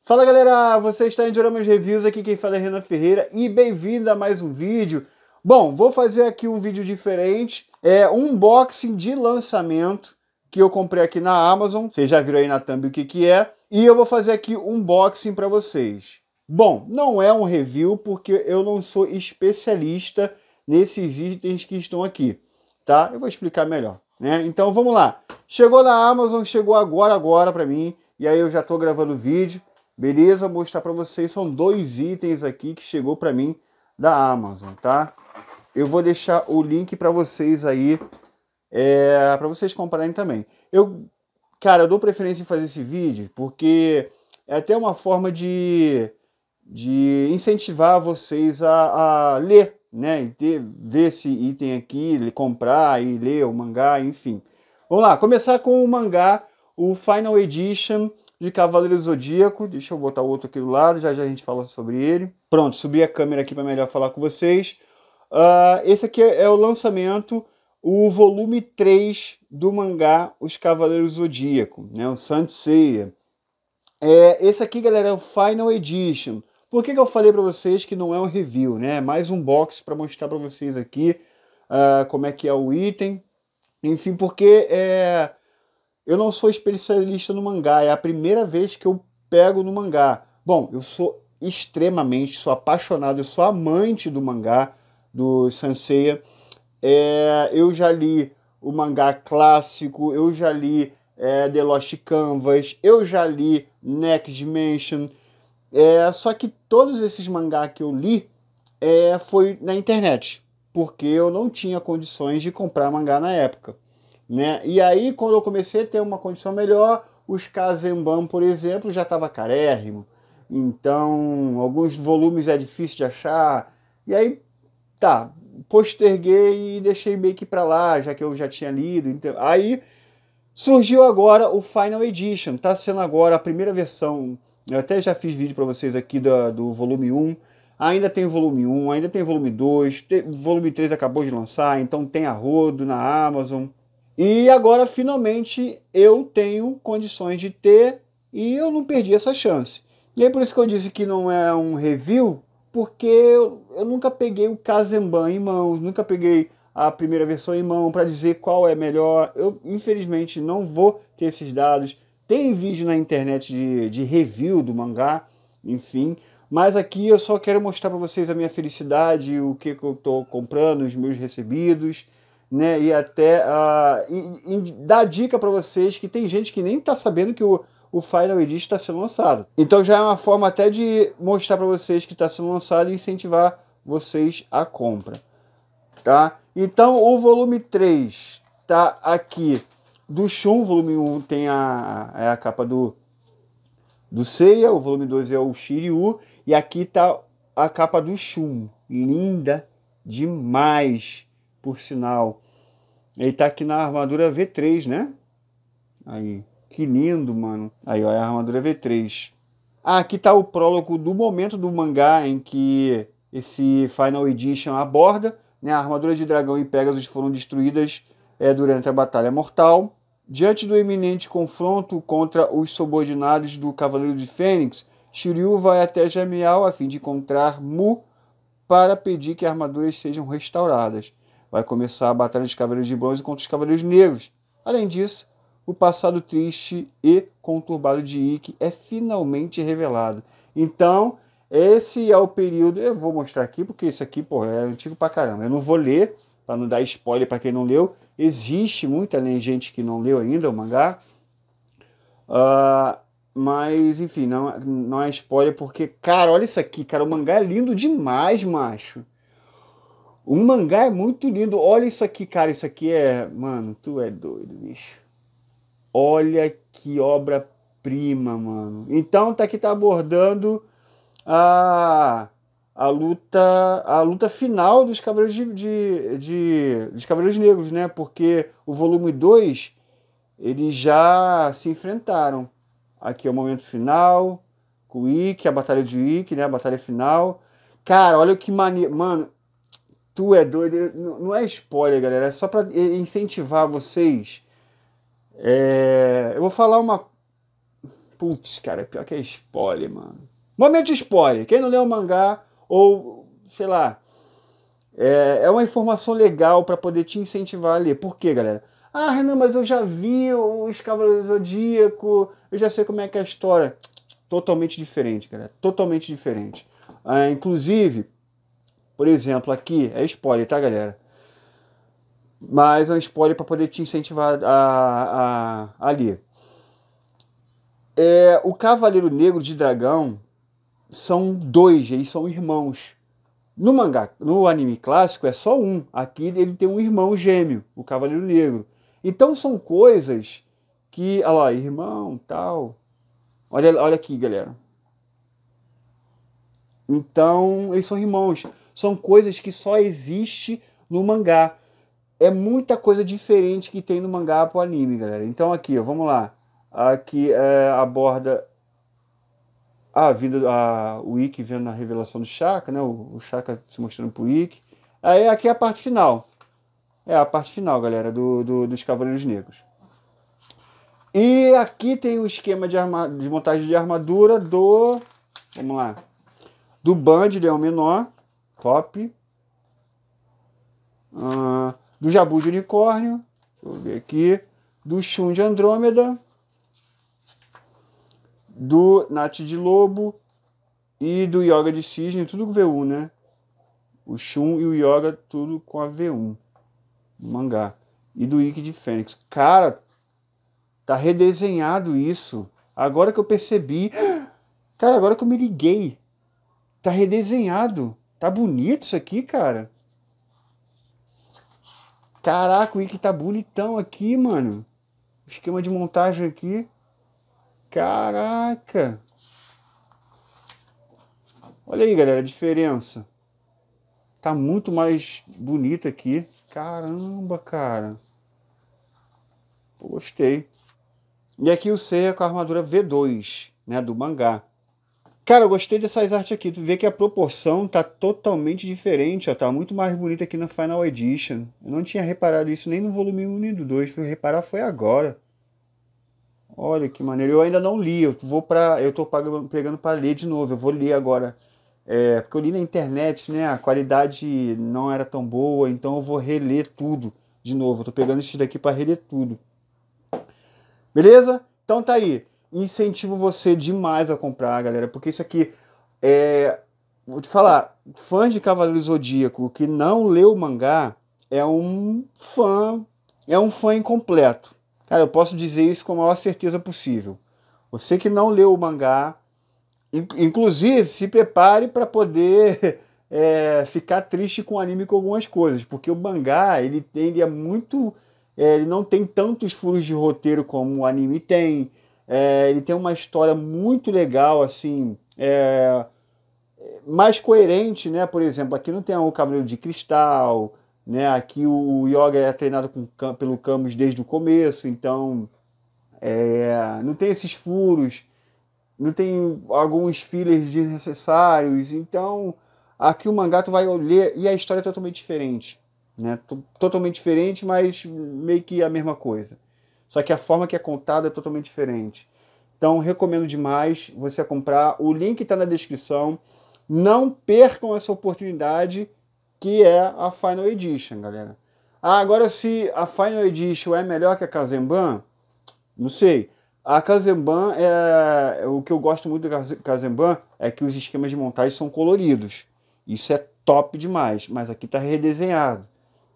Fala galera, você está em Dioramas Reviews, aqui quem fala é Renan Ferreira e bem-vindo a mais um vídeo. Bom, vou fazer aqui um vídeo diferente, um unboxing de lançamento que eu comprei aqui na Amazon, vocês já viram aí na thumb o que é, e eu vou fazer aqui um unboxing para vocês. Bom, não é um review porque eu não sou especialista nesses itens que estão aqui, tá? Eu vou explicar melhor, né? Então vamos lá, chegou na Amazon, chegou agora para mim, e aí eu já tô gravando o vídeo. Beleza, vou mostrar para vocês, são dois itens aqui que chegou para mim da Amazon, tá? Eu vou deixar o link para vocês aí, para vocês comprarem também. Cara, eu dou preferência em fazer esse vídeo porque é até uma forma de incentivar vocês a ler, né? Ver esse item aqui, comprar e ler o mangá, enfim. Vamos lá, começar com o mangá, o Final Edition de Cavaleiro Zodíaco. Deixa eu botar o outro aqui do lado, já a gente fala sobre ele. Pronto, subi a câmera aqui para melhor falar com vocês. Esse aqui é o lançamento, o volume 3 do mangá Os Cavaleiros Zodíaco, né, o Saint Seiya. Esse aqui, galera, é o Final Edition. Por que eu falei para vocês que não é um review, né? É mais um box para mostrar para vocês aqui como é que é o item. Enfim, porque eu não sou especialista no mangá, é a primeira vez que eu pego no mangá. Bom, eu sou sou apaixonado, eu sou amante do mangá, do Saint Seiya. Eu já li o mangá clássico, eu já li The Lost Canvas, eu já li Next Dimension. Só que todos esses mangá que eu li foi na internet, porque eu não tinha condições de comprar mangá na época, né? E aí, quando eu comecei a ter uma condição melhor, os Kazemban, por exemplo, já estava carérrimo. Então, alguns volumes é difícil de achar. E aí, tá, posterguei e deixei meio que para lá, já que eu já tinha lido. Então, aí, surgiu agora o Final Edition. Tá sendo agora a primeira versão. Eu até já fiz vídeo para vocês aqui do volume 1. Ainda tem o volume 1, ainda tem o volume 2. O volume 3 acabou de lançar, então tem a rodo na Amazon. E agora, finalmente, eu tenho condições de ter e eu não perdi essa chance. E é por isso que eu disse que não é um review, porque eu nunca peguei o Kazemban em mãos, nunca peguei a primeira versão em mão para dizer qual é melhor. Eu, infelizmente, não vou ter esses dados. Tem vídeo na internet de review do mangá, enfim. Mas aqui eu só quero mostrar para vocês a minha felicidade, o que eu estou comprando, os meus recebidos, né, e até dar dica para vocês que tem gente que nem está sabendo que o Final Edition está sendo lançado. Então já é uma forma até de mostrar para vocês que está sendo lançado e incentivar vocês à compra, tá? Então o volume 3 tá aqui do Shun, o volume 1 tem a capa do Seiya, o volume 2 é o Shiryu, e aqui tá a capa do Shun, linda demais, por sinal. Ele tá aqui na armadura V3, né? Aí, que lindo, mano. Aí, ó, é a armadura V3. Aqui tá o prólogo do momento do mangá em que esse Final Edition aborda, né? A armadura de dragão e Pegasus foram destruídas durante a Batalha Mortal. Diante do iminente confronto contra os subordinados do Cavaleiro de Fênix, Shiryu vai até Jamiel a fim de encontrar Mu para pedir que as armaduras sejam restauradas. Vai começar a Batalha dos Cavaleiros de Bronze contra os Cavaleiros Negros. Além disso, o passado triste e conturbado de Ikki é finalmente revelado. Então, esse é o período... Eu vou mostrar aqui, porque isso aqui, pô, é antigo pra caramba. Eu não vou ler, para não dar spoiler para quem não leu. Existe muita gente que não leu ainda o mangá. Mas, enfim, não é spoiler, porque, cara, olha isso aqui, cara. O mangá é lindo demais, macho. O mangá é muito lindo. Olha isso aqui, cara. Isso aqui é... Mano, tu é doido, bicho. Olha que obra-prima, mano. Então, tá aqui, tá abordando a luta final dos Cavaleiros dos Cavaleiros Negros, né? Porque o volume 2, eles já se enfrentaram. Aqui é o momento final, com o Ikki, a batalha de Ikki, né? A batalha final. Cara, olha que maneiro. Mano, tu é doido. Não é spoiler, galera. É só pra incentivar vocês. Eu vou falar Putz, cara, pior que é spoiler, mano. Momento de spoiler. Quem não leu o mangá, ou, sei lá, é uma informação legal para poder te incentivar a ler. Por quê, galera? Ah, Renan, mas eu já vi os Cavaleiros do Zodíaco, eu já sei como é que é a história. Totalmente diferente, galera. Totalmente diferente. Inclusive, por exemplo, aqui, é spoiler, tá, galera? Mas é um spoiler para poder te incentivar a ler. O Cavaleiro Negro de Dragão são dois, eles são irmãos. No mangá, no anime clássico, é só um. Aqui ele tem um irmão gêmeo, o Cavaleiro Negro. Então são coisas que, olha lá, irmão, tal. Olha aqui, galera. Então, eles são irmãos. São coisas que só existe no mangá. É muita coisa diferente que tem no mangá pro anime, galera. Então aqui, ó, vamos lá. Aqui aborda o Ikki vendo a revelação do Shaka, né? O Shaka se mostrando pro Ikki. Aí aqui é a parte final. É a parte final, galera, dos Cavaleiros Negros. E aqui tem o esquema de montagem de armadura do... Vamos lá. Do Ban de Leão Menor. Top. Do Jabu de Unicórnio. Deixa eu ver aqui. Do Shun de Andrômeda. Do Nath de Lobo. E do Yoga de Cisne. Tudo com V1, né? O Shun e o Yoga, tudo com a V1. No mangá. E do Ikki de Fênix. Cara, tá redesenhado isso. Agora que eu percebi. Cara, agora que eu me liguei. Tá redesenhado. Tá bonito isso aqui, cara. Caraca, o Ikki tá bonitão aqui, mano. O esquema de montagem aqui. Caraca. Olha aí, galera, a diferença. Tá muito mais bonito aqui. Caramba, cara. Pô, gostei. E aqui o Seiya com a armadura V2, né, do mangá. Cara, eu gostei dessas artes aqui. Tu vê que a proporção tá totalmente diferente, ó. Tá muito mais bonita aqui na Final Edition. Eu não tinha reparado isso nem no volume 1 nem do 2. Fui reparar foi agora. Olha que maneiro. Eu ainda não li. Eu tô pegando para ler de novo. Eu vou ler agora. Porque eu li na internet, né? A qualidade não era tão boa. Então eu vou reler tudo de novo. Eu tô pegando isso daqui para reler tudo. Beleza? Então tá aí. Incentivo você demais a comprar, galera, porque isso aqui vou te falar, fãs de Cavaleiro Zodíaco que não leu o mangá é um fã incompleto. Cara, eu posso dizer isso com a maior certeza possível. Você que não leu o mangá, inclusive se prepare para poder ficar triste com o anime com algumas coisas, porque o mangá ele é muito, ele não tem tantos furos de roteiro como o anime tem. Ele tem uma história muito legal, assim, mais coerente, né? Por exemplo, aqui não tem o Cavaleiro de Cristal, né? Aqui o Yoga é treinado pelo Camus desde o começo, então não tem esses furos, não tem alguns fillers desnecessários, então aqui o mangá tu vai ler e a história é totalmente diferente, né? Totalmente diferente, mas meio que a mesma coisa. Só que a forma que é contada é totalmente diferente. Então, recomendo demais você comprar. O link está na descrição. Não percam essa oportunidade, que é a Final Edition, galera. Agora, se a Final Edition é melhor que a Kazemban, não sei. A Kazemban, o que eu gosto muito da Kazemban é que os esquemas de montagem são coloridos. Isso é top demais. Mas aqui está redesenhado.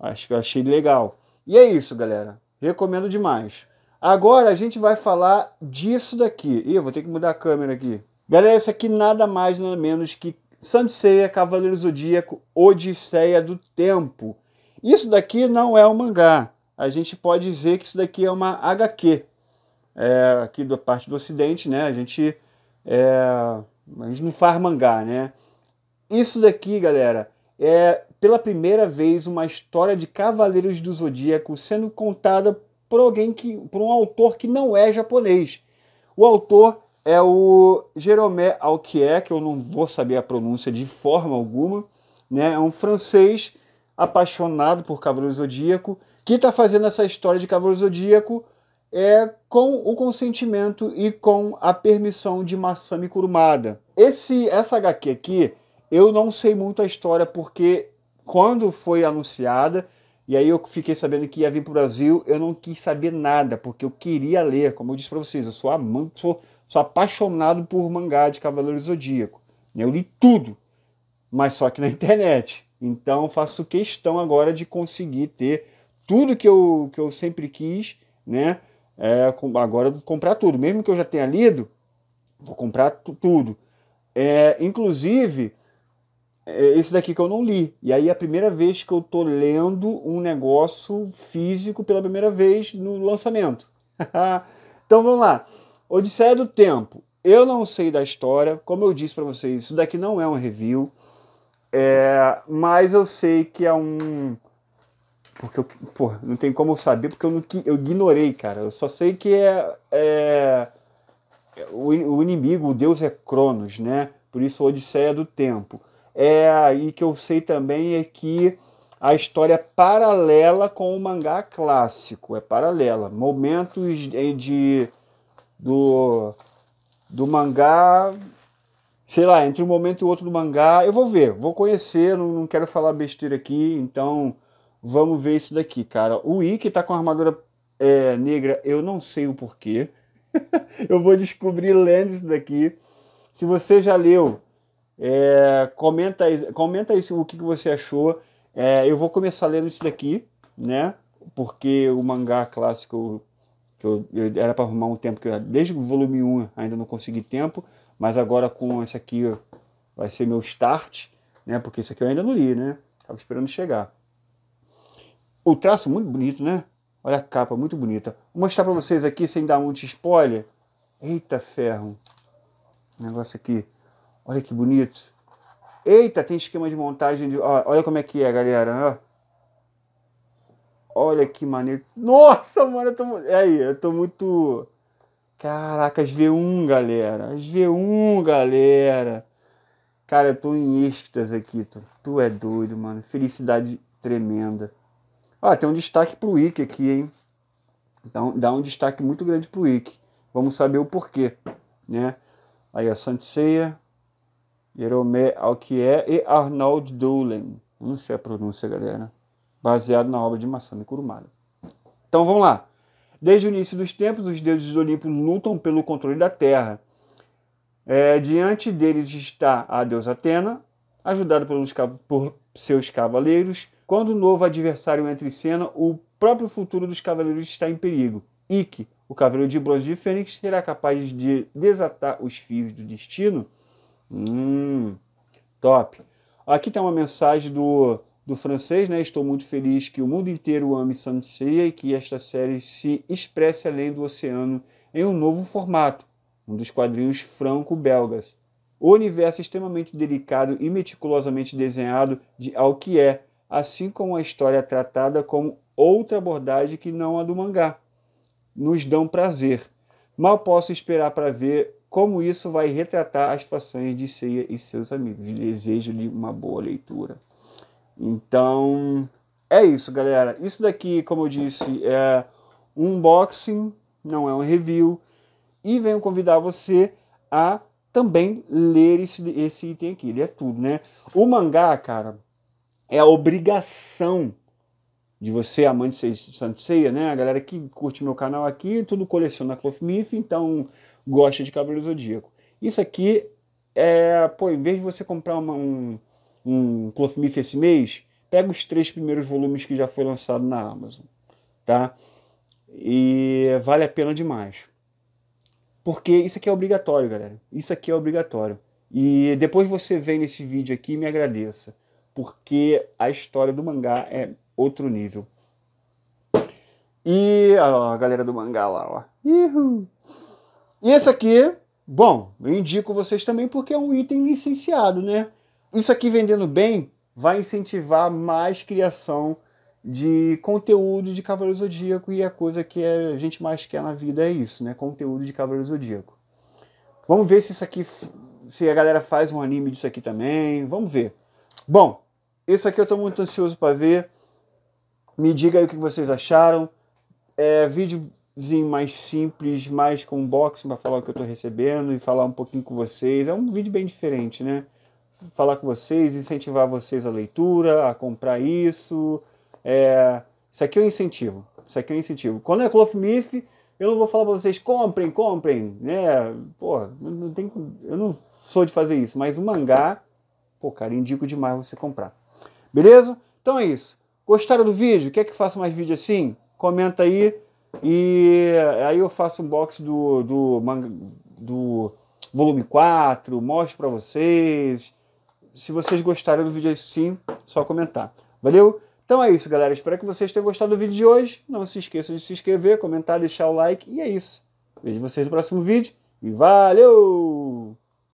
Acho que eu achei legal. E é isso, galera. Recomendo demais. Agora a gente vai falar disso daqui. Ih, eu vou ter que mudar a câmera aqui. Galera, isso aqui nada mais nada menos que Saint Seiya, Cavaleiro Zodíaco, Odisseia do Tempo. Isso daqui não é um mangá. A gente pode dizer que isso daqui é uma HQ. Aqui da parte do Ocidente, né? A gente não faz mangá, né? Isso daqui, galera, é pela primeira vez uma história de Cavaleiros do Zodíaco sendo contada por um autor que não é japonês. O autor é o Jérôme Alquier, que eu não vou saber a pronúncia de forma alguma, né? É um francês apaixonado por Cavaleiro Zodíaco, que está fazendo essa história de Cavaleiro Zodíaco com o consentimento e com a permissão de Masami Kurumada. Essa HQ aqui, eu não sei muito a história, porque quando foi anunciada, e aí eu fiquei sabendo que ia vir para o Brasil, eu não quis saber nada, porque eu queria ler, como eu disse para vocês, eu sou amante, sou apaixonado por mangá de Cavaleiro Zodíaco. Eu li tudo, mas só que na internet. Então faço questão agora de conseguir ter tudo que eu sempre quis, né? Agora eu vou comprar tudo. Mesmo que eu já tenha lido, vou comprar tudo. Inclusive, esse daqui que eu não li. E aí é a primeira vez que eu tô lendo um negócio físico pela primeira vez no lançamento. Então vamos lá. Odisseia do Tempo. Eu não sei da história. Como eu disse para vocês, isso daqui não é um review. Mas eu sei que é um... Porque não tem como eu saber, porque eu ignorei, cara. Eu só sei que o inimigo, o deus é Cronos, né? Por isso Odisseia do Tempo. E que eu sei também é que a história é paralela com o mangá clássico. É paralela. Momentos do mangá... Sei lá, entre um momento e outro do mangá, eu vou ver, vou conhecer, não quero falar besteira aqui, então vamos ver isso daqui, cara. O Ikki tá com a armadura negra, eu não sei o porquê. Eu vou descobrir lendo isso daqui. Se você já leu, comenta aí o que você achou. Eu vou começar lendo isso daqui, né? Porque o mangá clássico, eu era para arrumar um tempo, que desde o volume 1 ainda não consegui tempo. Mas agora com esse aqui vai ser meu start, né? Porque esse aqui eu ainda não li, né? Tava esperando chegar. O traço muito bonito, né? Olha a capa, muito bonita. Vou mostrar para vocês aqui, sem dar muito spoiler. Eita ferro. Negócio aqui. Olha que bonito. Eita, tem esquema de montagem. Olha como é que é, galera. Olha que maneiro. Nossa, mano, eu tô muito... Caraca, as V1, galera. As V1, galera. Cara, eu tô em êxtase aqui. Tu é doido, mano. Felicidade tremenda. Tem um destaque pro Ikki aqui, hein? Então, dá um destaque muito grande pro Ikki. Vamos saber o porquê, né? Aí a Saint Seiya, Jerome Alquier e Arnold Dolen. Não sei a pronúncia, galera. Baseado na obra de Masami Kurumada. Então, vamos lá. Desde o início dos tempos, os deuses do Olimpo lutam pelo controle da Terra. Diante deles está a deusa Atena, ajudada por seus cavaleiros. Quando o novo adversário entra em cena, o próprio futuro dos cavaleiros está em perigo. Ikki, o cavaleiro de bronze de Fênix, será capaz de desatar os fios do destino? Top. Aqui tem uma mensagem do francês, né? Estou muito feliz que o mundo inteiro ame Saint Seiya e que esta série se expresse além do oceano em um novo formato, um dos quadrinhos franco-belgas. O universo extremamente delicado e meticulosamente desenhado de Alquier, assim como a história tratada como outra abordagem que não a do mangá, nos dão prazer. Mal posso esperar para ver como isso vai retratar as façanhas de Seiya e seus amigos. Desejo-lhe uma boa leitura. Então, é isso, galera. Isso daqui, como eu disse, é um unboxing, não é um review. E venho convidar você a também ler esse item aqui. Ele é tudo, né? O mangá, cara, é a obrigação de você, amante de Saint Seiya, né? A galera que curte meu canal aqui, tudo coleciona Cloth-Myth, então gosta de Cavaleiro Zodíaco. Isso aqui em vez de você comprar um Cloth-Myth esse mês, pega os 3 primeiros volumes que já foi lançado na Amazon, tá? E vale a pena demais. Porque isso aqui é obrigatório, galera. Isso aqui é obrigatório. E depois você vem nesse vídeo aqui e me agradeça. Porque a história do mangá é outro nível. E a galera do mangá lá, ó. Uhul. E esse aqui, bom, eu indico vocês também porque é um item licenciado, né? Isso aqui vendendo bem vai incentivar mais criação de conteúdo de Cavaleiro Zodíaco, e a coisa que a gente mais quer na vida é isso, né? Conteúdo de Cavaleiro Zodíaco. Vamos ver se isso aqui, se a galera faz um anime disso aqui também. Vamos ver. Bom, isso aqui eu estou muito ansioso para ver. Me diga aí o que vocês acharam. Vídeo mais simples, mais com unboxing para falar o que eu estou recebendo e falar um pouquinho com vocês. É um vídeo bem diferente, né? Falar com vocês, incentivar vocês a leitura, a comprar isso. Isso aqui é um incentivo. Isso aqui é um incentivo. Quando é Cloth-Myth, eu não vou falar para vocês, comprem, né? Pô, eu não sou de fazer isso, mas o mangá, pô, cara, indico demais você comprar. Beleza? Então é isso. Gostaram do vídeo? Quer que faça mais vídeo assim? Comenta aí. E aí eu faço um unboxing do volume 4, mostro para vocês. Se vocês gostaram do vídeo assim, só comentar. Valeu? Então é isso, galera. Espero que vocês tenham gostado do vídeo de hoje. Não se esqueçam de se inscrever, comentar, deixar o like. E é isso. Vejo vocês no próximo vídeo. E valeu!